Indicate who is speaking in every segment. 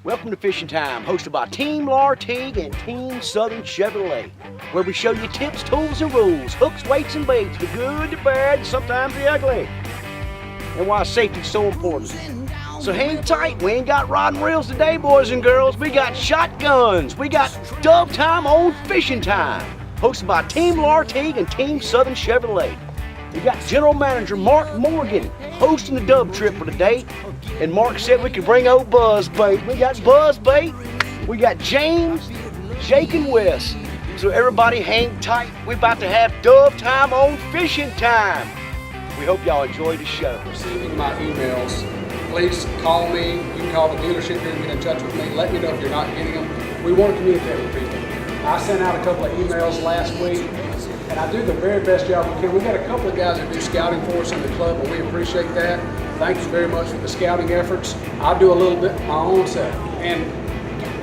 Speaker 1: Welcome to Fishin' Time, hosted by Team Lartigue and Team Southern Chevrolet, where we show you tips, tools, and rules, hooks, weights, and baits, the good, the bad, sometimes the ugly, and why safety's so important. So hang tight, we ain't got rod and reels today, boys and girls. We got shotguns. We got Dove Time on Fishin' Time, hosted by Team Lartigue and Team Southern Chevrolet. We got General Manager Mark Morgan hosting the dove trip for today. And Mark said we could bring old Buzz Bait. We got Buzz Bait. We got James, Jake, and Wes. So everybody hang tight. We're about to have Dove Time on Fishin' Time. We hope y'all enjoy the show.
Speaker 2: Receiving my emails, please call me. You can call the dealership here and get in touch with me. Let me know if you're not getting them. We want to communicate with people. I sent out a couple of emails last week, and I do the very best job we can. We got a couple of guys that do scouting for us in the club, and we appreciate that. Thank you very much for the scouting efforts. I do a little bit my own self, and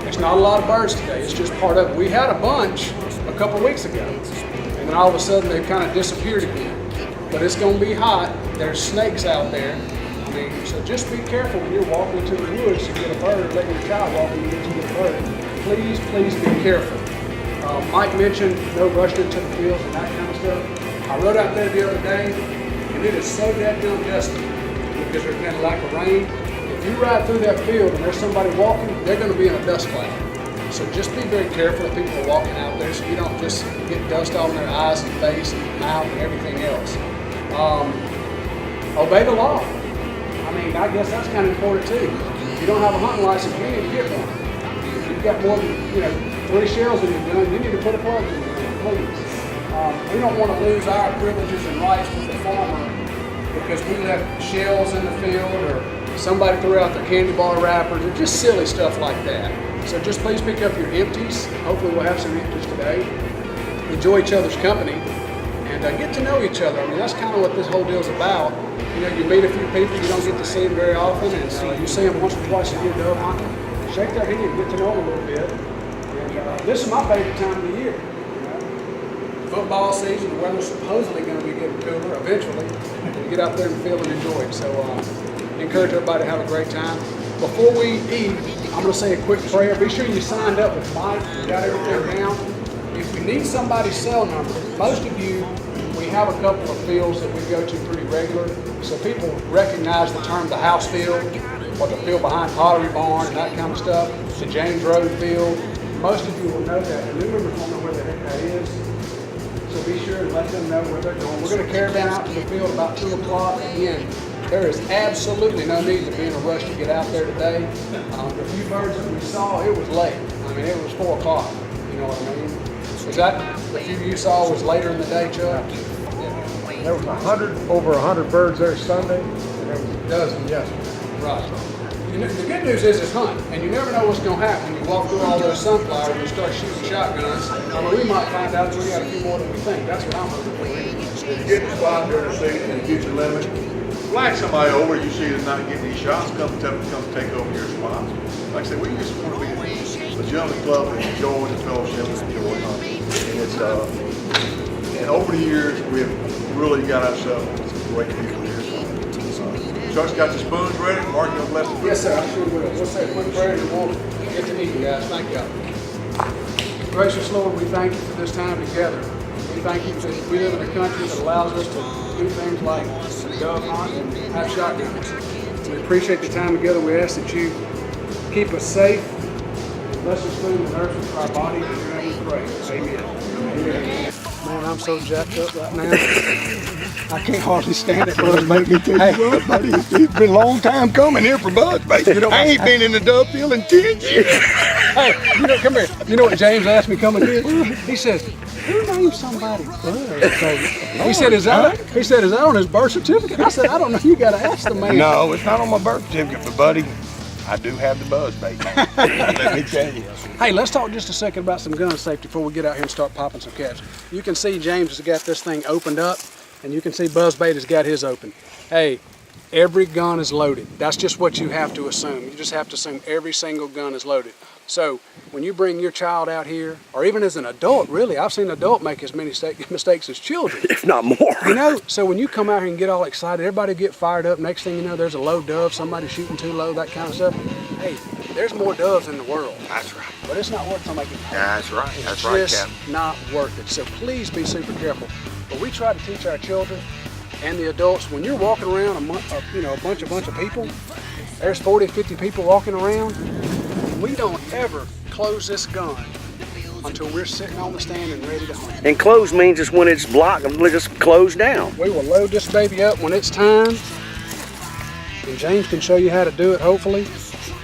Speaker 2: it's not a lot of birds today. It's just part of it. We had a bunch a couple of weeks ago, and then all of a sudden they've kind of disappeared again. But it's going to be hot. There's snakes out there. I mean, so just be careful when you're walking into the woods to get a bird, letting your child walk and get to get a bird. Please, please be careful. Mike mentioned no rushing into the fields and that kind of stuff. I rode out there the other day, and it is so dadgum dusty because there's been a lack of rain. If you ride through that field and there's somebody walking, they're going to be in a dust cloud. So just be very careful if people are walking out there so you don't just get dust all in their eyes and face and mouth and everything else. Obey the law. I mean, I guess that's kind of important too. If you don't have a hunting license, you need to get one. If you've got more than, 3 shells in your gun, you need to put a plug in your gun, please. We don't want to lose our privileges and rights with the farmer because we left shells in the field or somebody threw out their candy bar wrappers or just silly stuff like that. So just please pick up your empties. Hopefully we'll have some empties today. Enjoy each other's company and get to know each other. I mean, that's kind of what this whole deal's about. You meet a few people you don't get to see them very often, and you see them once or twice a year dove hunting. Shake their hand, get to know them a little bit. This is my favorite time of the year. Football season, the weather's supposedly going to be getting cooler eventually. We get out there and feel and enjoy it. So encourage everybody to have a great time. Before we eat, I'm going to say a quick prayer. Be sure you signed up with Mike. You got everything down. If you need somebody's cell number, most of you, we have a couple of fields that we go to pretty regular. So people recognize the term the house field, or the field behind Pottery Barn and that kind of stuff, the James Road field. Most of you will know that. The new members won't know where the heck that is. So be sure and let them know where they're going. We're going to caravan out to the field about 2 o'clock. Again, there is absolutely no need to be in a rush to get out there today. The few birds that we saw, it was late. I mean, it was 4 o'clock. You know what I mean? Was that the few you saw was later in the day, Chuck?
Speaker 3: There was over 100 birds there Sunday, and there was a dozen yesterday.
Speaker 2: Right. The good news is it's hunting, and you never know what's going to happen when you walk through all those sunflowers and you start shooting shotguns. I mean, we might find out that we got a few more than we think. That's what I'm hoping for.
Speaker 4: If you get the spot during the season and you get your limit, flag somebody over, you see them not getting these shots, come take over your spot. Like I said, we just want to be a gentleman club and enjoy the fellowship and enjoy hunting. And it's and over the years we've really got ourselves some great people here. Chuck's got the spoons ready. Mark, you'll bless the food.
Speaker 2: Yes, sir. I sure will. We'll say a quick prayer and we'll get to eating, guys. Thank you. Gracious Lord, we thank you for this time together. We thank you that we live in a country that allows us to do things like dove hunt and have shotguns. We appreciate the time together. We ask that you keep us safe, bless us food and nourishment for our bodies. In your name we pray. Amen. Amen. Man, I'm so jacked up right now. I can't hardly stand it.
Speaker 3: Make me tell you what, buddy, it's been a long time coming here for buzz bait. I ain't been in the dove field in 10 years.
Speaker 2: Hey, come here. You know what James asked me coming here? He says, who named somebody Buzz? He said, is that on his birth certificate? I said, I don't know. You got to ask the man.
Speaker 3: No, it's not on my birth certificate, but buddy, I do have the buzz bait. Let me tell you.
Speaker 2: Hey, let's talk just a second about some gun safety before we get out here and start popping some caps. You can see James has got this thing opened up, and you can see Buzz Bait has got his open. Hey, every gun is loaded. That's just what you have to assume. You just have to assume every single gun is loaded. So when you bring your child out here, or even as an adult, really, I've seen an adult make as many mistakes as children.
Speaker 1: If not more.
Speaker 2: So when you come out here and get all excited, everybody get fired up. Next thing you know, there's a low dove, somebody shooting too low, that kind of stuff. Hey, There's more doves in the world.
Speaker 3: That's right.
Speaker 2: But it's not worth somebody getting hurt.
Speaker 3: That's right.
Speaker 2: It's
Speaker 3: That's right,
Speaker 2: just
Speaker 3: Captain.
Speaker 2: not worth it. So please be super careful. But we try to teach our children and the adults, when you're walking around a bunch of people, there's 40, 50 people walking around, we don't ever close this gun until we're sitting on the stand and ready to hunt.
Speaker 1: And close means it's when it's blocked, just close down.
Speaker 2: We will load this baby up when it's time, and James can show you how to do it, hopefully.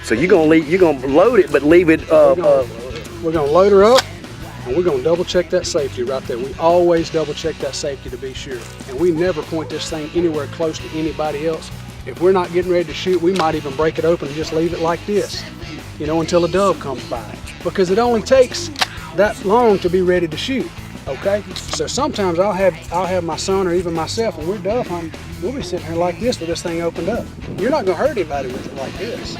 Speaker 1: So you're gonna load it, but leave it.
Speaker 2: We're gonna load her up, and we're gonna double check that safety right there. We always double check that safety to be sure, and we never point this thing anywhere close to anybody else. If we're not getting ready to shoot, we might even break it open and just leave it like this, you know, until a dove comes by, because it only takes that long to be ready to shoot. Okay, so sometimes I'll have my son or even myself, when we're dove hunting, we'll be sitting here like this with this thing opened up. You're not gonna hurt anybody with it like this.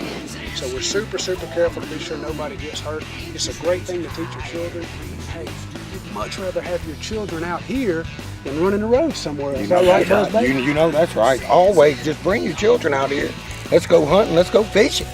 Speaker 2: So we're super careful to be sure nobody gets hurt. It's a great thing to teach your children. Hey, you'd much rather have your children out here than running the road somewhere else.
Speaker 3: You know,
Speaker 2: Right,
Speaker 3: that's right. You know that's right. Always just bring your children out here. Let's go hunting. Let's go fishing.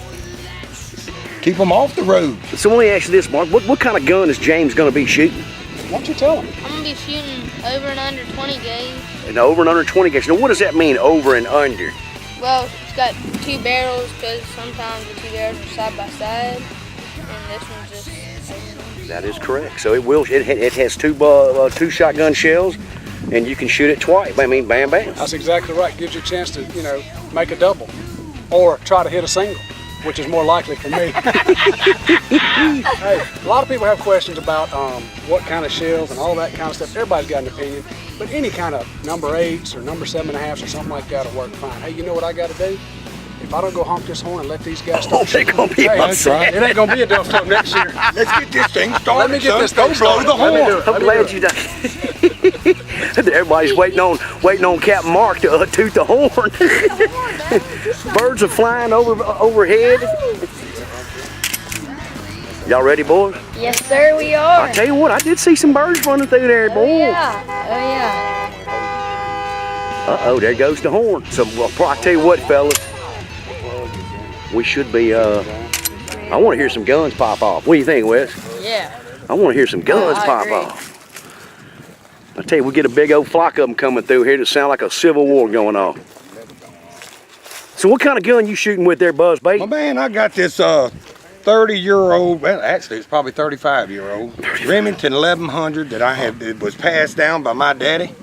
Speaker 3: Keep them off the road.
Speaker 1: So let me ask you this, Mark. What kind of gun is James going to be shooting?
Speaker 2: Why don't you tell them?
Speaker 5: I'm gonna be shooting over and under 20 gauge.
Speaker 1: An over and under 20 gauge. Now what does that mean, over and under?
Speaker 5: Well, it's got 2 barrels because sometimes the 2 barrels are side by side, and this one's just.
Speaker 1: That is correct. So it has two shotgun shells, and you can shoot it twice. I mean, bam, bam.
Speaker 2: That's exactly right. Gives you a chance to, you know, make a double, or try to hit a single, which is more likely for me. Hey, a lot of people have questions about what kind of shells and all that kind of stuff. Everybody's got an opinion, but any kind of number 8s or number 7.5s or something like that will work fine. Hey, you know what I got to do? If I don't go honk this horn and let these guys start
Speaker 1: they're gonna be upset.
Speaker 2: It ain't gonna be a dove club next year.
Speaker 3: Let's get this thing started.
Speaker 2: Let me get this thing
Speaker 3: blow
Speaker 2: started.
Speaker 3: the
Speaker 2: Let me
Speaker 3: horn.
Speaker 2: do it.
Speaker 1: I'm glad you done. Everybody's waiting on Captain Mark to toot the horn. Birds are flying overhead. Y'all ready, boys?
Speaker 5: Yes, sir, we are.
Speaker 1: I tell you what, I did see some birds running through there, boy.
Speaker 5: Oh yeah.
Speaker 1: Uh-oh, there goes the horn. So I tell you what, fellas, we should be. I want to hear some guns pop off. What do you think, Wes?
Speaker 5: Yeah.
Speaker 1: I want to hear some guns
Speaker 5: I
Speaker 1: pop
Speaker 5: agree.
Speaker 1: off. I tell you, we get a big old flock of them coming through here that sound like a civil war going on. So what kind of gun you shooting with there, Buzz Bait?
Speaker 3: My man, I got this 30-year-old, well, actually it's probably 35-year-old Remington 1100 that it was passed down by my daddy.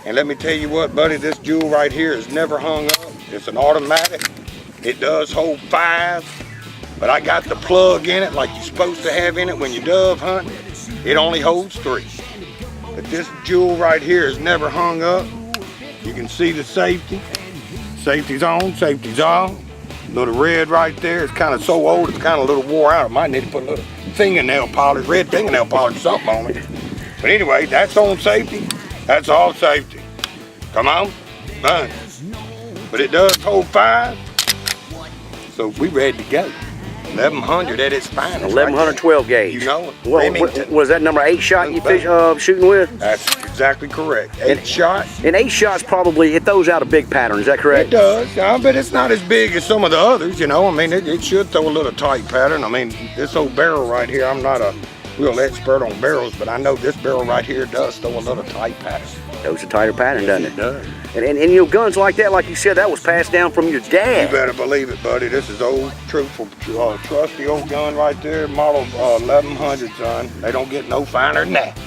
Speaker 3: And let me tell you what, buddy, this jewel right here is never hung up. It's an automatic. It does hold 5, but I got the plug in it like you're supposed to have in it when you dove hunting. It only holds 3. But this jewel right here is never hung up. You can see the safety. Safety's on, safety's off. Little red right there. It's kind of so old, it's kind of a little wore out. I might need to put a little fingernail polish, red fingernail polish, something on it. But anyway, that's on safety. That's all safety. Come on, done. But it does hold 5, so we ready to go. 1100 at its finest.
Speaker 1: 1112 gauge.
Speaker 3: You know it.
Speaker 1: What was that number 8 shot you shooting with?
Speaker 3: That's exactly correct. 8 shot.
Speaker 1: And 8 shots probably, it throws out a big pattern, is that correct?
Speaker 3: It does, but it's not as big as some of the others, you know. I mean, it should throw a little tight pattern. I mean, this old barrel right here, I'm not a real expert on barrels, but I know this barrel right here does throw a little tight pattern.
Speaker 1: Throws a tighter pattern, doesn't it?
Speaker 3: It does.
Speaker 1: And you know, guns like that, like you said, that was passed down from your
Speaker 3: You
Speaker 1: dad.
Speaker 3: better believe it, buddy. This is old, truthful, trusty old gun right there, model 1100, son. They don't get no finer than that.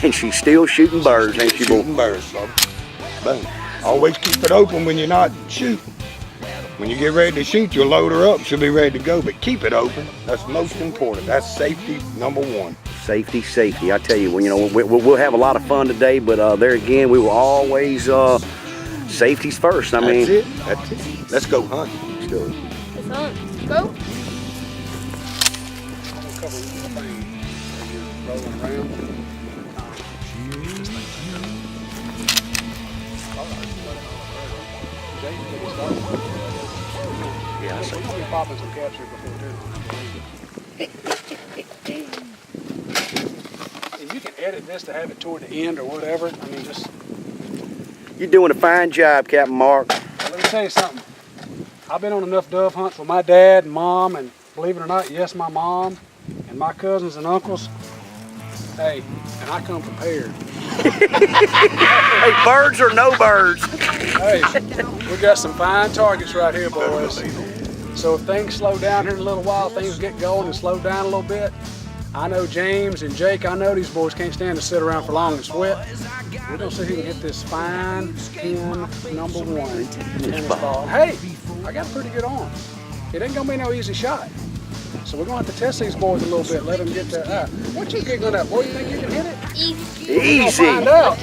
Speaker 1: And she's still shooting birds, ain't she, boy?
Speaker 3: Shooting birds, bro. Boom. Always keep it open when you're not shooting. When you get ready to shoot, you'll load her up. She'll be ready to go, but keep it open. That's most important. That's safety number 1.
Speaker 1: Safety, safety. I tell you, well, you know, we'll have a lot of fun today, but there again, we will always safety's first. I mean,
Speaker 3: That's it. That's it. Let's go hunt.
Speaker 1: let's do it.
Speaker 5: Let's hunt. Go.
Speaker 2: I'll cover the thing as you're rolling around.
Speaker 1: Yeah, I see.
Speaker 2: We're gonna be popping some caps here before dinner. And you can edit this to have it toward the end or whatever. I mean, just
Speaker 1: You're doing a fine job, Captain Mark.
Speaker 2: let me tell you something. I've been on enough dove hunts with my dad and mom and believe it or not, yes, my mom and my cousins and uncles. Hey, and I come prepared.
Speaker 1: Hey, birds or no birds?
Speaker 2: Hey, we got some fine targets right here, boys. So if things slow down here in a little while, things get going and slow down a little bit, I know James and Jake, I know these boys can't stand to sit around for long and sweat. We're gonna see who can hit this fine pin number 1 tennis ball. Hey, I got a pretty good arm. It ain't gonna be no easy shot. So we're gonna have to test these boys a little bit, let them get their What you giggling at, boy? You think you can hit it?
Speaker 1: Easy.
Speaker 2: We're gonna find out.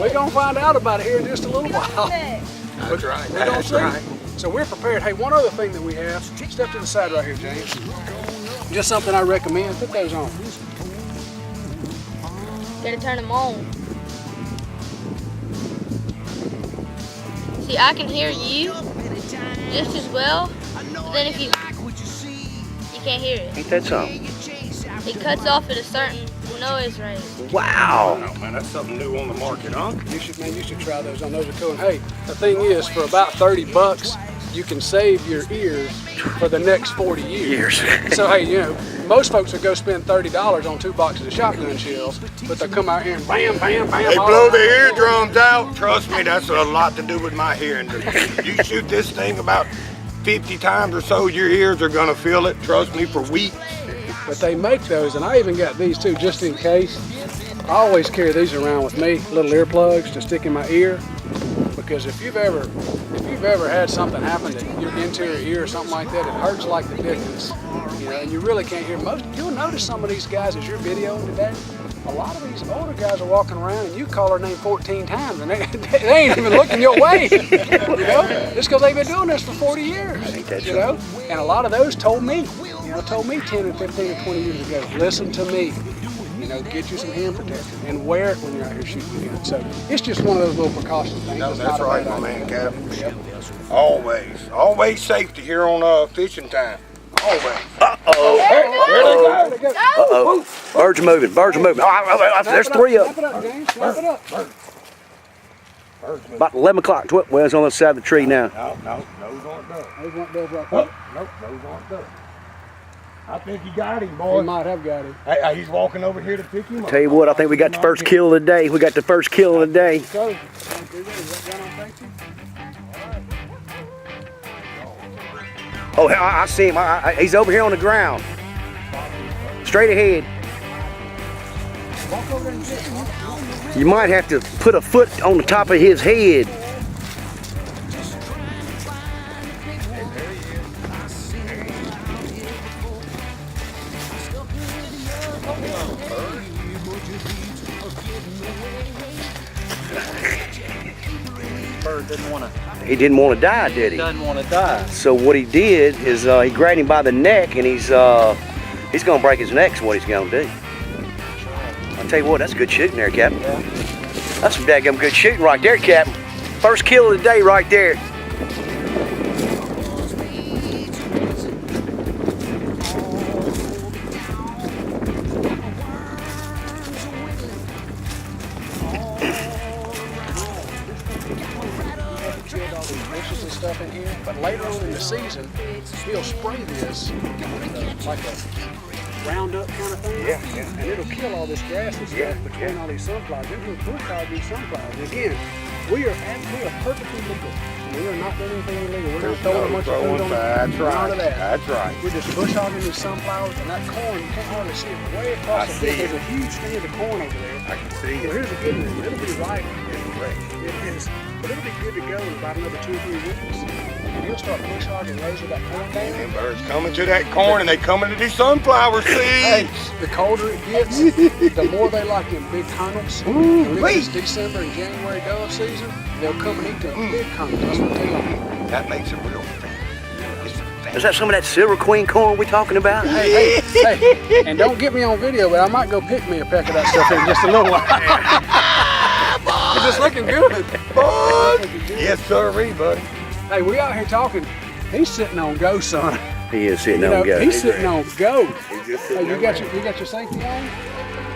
Speaker 2: We're gonna find out about it here in just a little while.
Speaker 3: That's right.
Speaker 2: We're gonna
Speaker 3: That's
Speaker 2: see.
Speaker 3: right.
Speaker 2: So we're prepared. Hey, one other thing that we have, step to the side right here, James. Just something I recommend, put those on.
Speaker 5: Gotta turn them on. See, I can hear you just as well, but then if you can't hear it.
Speaker 1: Ain't that something?
Speaker 5: It cuts off at a certain noise rate.
Speaker 1: Wow.
Speaker 3: Oh, man, that's something new on the market, huh?
Speaker 2: You should try those on. Those are cool. And hey, the thing is, for about 30 bucks, you can save your ears for the next 40 years. So hey, you know, most folks would go spend $30 on 2 boxes of shotgun shells, but they'll come out here and bam, bam, bam.
Speaker 3: They blow the eardrums out. Trust me, that's a lot to do with my hearing. You shoot this thing about 50 times or so, your ears are gonna feel it. Trust me, for weeks.
Speaker 2: But they make those, and I even got these too, just in case. I always carry these around with me, little earplugs to stick in my ear. Because if you've ever had something happen to your interior ear or something like that, it hurts like the dickens. You know, and you really can't hear most. You'll notice some of these guys as you're videoing today. A lot of these older guys are walking around and you call their name 14 times and they ain't even looking your way. You know, just because they've been doing this for 40 years. You know, and a lot of those told me 10 and 15 and 20 years ago, listen to me. You know, get you some hand protection and wear it when you're out here shooting guns. So it's just one of those little precaution things.
Speaker 3: No,
Speaker 2: It's
Speaker 3: that's
Speaker 2: not a
Speaker 3: right,
Speaker 2: bad
Speaker 3: my
Speaker 2: idea.
Speaker 3: man, Cap. Always safety here on Fishin' Time. Always.
Speaker 1: Uh-oh.
Speaker 2: There they go.
Speaker 1: Uh-oh. Birds are moving. Birds are moving. There's 3 of
Speaker 2: Snap
Speaker 1: them.
Speaker 2: it up, James. Snap it up.
Speaker 1: About 11 o'clock. Well, it's on the side of the tree now.
Speaker 3: No, those aren't done.
Speaker 2: Those weren't those right there.
Speaker 3: Nope, those aren't done. I think you got him,
Speaker 2: He
Speaker 3: boy.
Speaker 2: might have got him.
Speaker 3: Hey, he's walking over here to pick him up.
Speaker 1: Tell you what, I think we got the first kill of the day. We got the first kill of the day.
Speaker 2: So, is that gun on safety?
Speaker 1: Oh, I see him. He's over here on the ground. Straight ahead.
Speaker 2: Walk over there and get him.
Speaker 1: You might have to put a foot on the top of his head.
Speaker 6: Bird didn't want to.
Speaker 1: He didn't want to die, did he?
Speaker 6: Doesn't want to die.
Speaker 1: So what he did is he grabbed him by the neck, and he's gonna break his neck. Is what he's gonna do. I'll tell you what, that's good shooting there, Captain. That's some daggum good shooting right there, Captain. First kill of the day right there.
Speaker 2: Killed all these bushes and stuff in here, but later on in the season, he'll spray this like a Roundup kind of thing.
Speaker 3: Yeah.
Speaker 2: And it'll kill all this grass and stuff between all these sunflowers. Then he'll bullfire these sunflowers. And again, we are perfectly legal. We are not doing anything illegal. We're not throwing a bunch of food on
Speaker 3: That's
Speaker 2: none
Speaker 3: right.
Speaker 2: of that.
Speaker 3: That's right.
Speaker 2: We're just bush hogging these sunflowers, and that corn, you can't hardly see it. Way across the field, there's a huge stand of corn over there.
Speaker 3: I can see
Speaker 2: Well,
Speaker 3: it.
Speaker 2: here's the good news. It'll be ripe. It is. But it'll be good to go in about another 2 or 3 weeks. And you'll start bush hogging those with that corn down.
Speaker 3: Them birds coming to that corn and they coming to these sunflower
Speaker 2: Hey,
Speaker 3: seeds.
Speaker 2: the colder it gets, the more they like them big kernels. And when it's December and January dove season, they'll come and eat the big kernels. That's what they like.
Speaker 3: That makes it real.
Speaker 1: Is that some of that Silver Queen corn we talking about?
Speaker 2: Hey, and don't get me on video, but I might go pick me a peck of that stuff in just a little while. It's just looking good.
Speaker 3: Yes, sir, buddy.
Speaker 2: Hey, we out here talking. He's sitting on go, son.
Speaker 1: He is sitting
Speaker 2: You
Speaker 1: on
Speaker 2: know,
Speaker 1: go.
Speaker 2: he's sitting on go.
Speaker 3: just
Speaker 2: Hey, you got your safety on?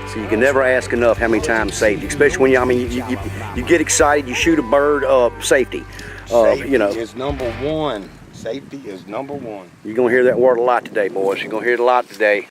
Speaker 1: So you can never ask enough how many times safety, especially when you get excited, you shoot a bird, safety.
Speaker 3: Safety
Speaker 1: You know,
Speaker 3: is number one. Safety is number one.
Speaker 1: You're going to hear that word a lot today, boys. You're going to hear it a lot today.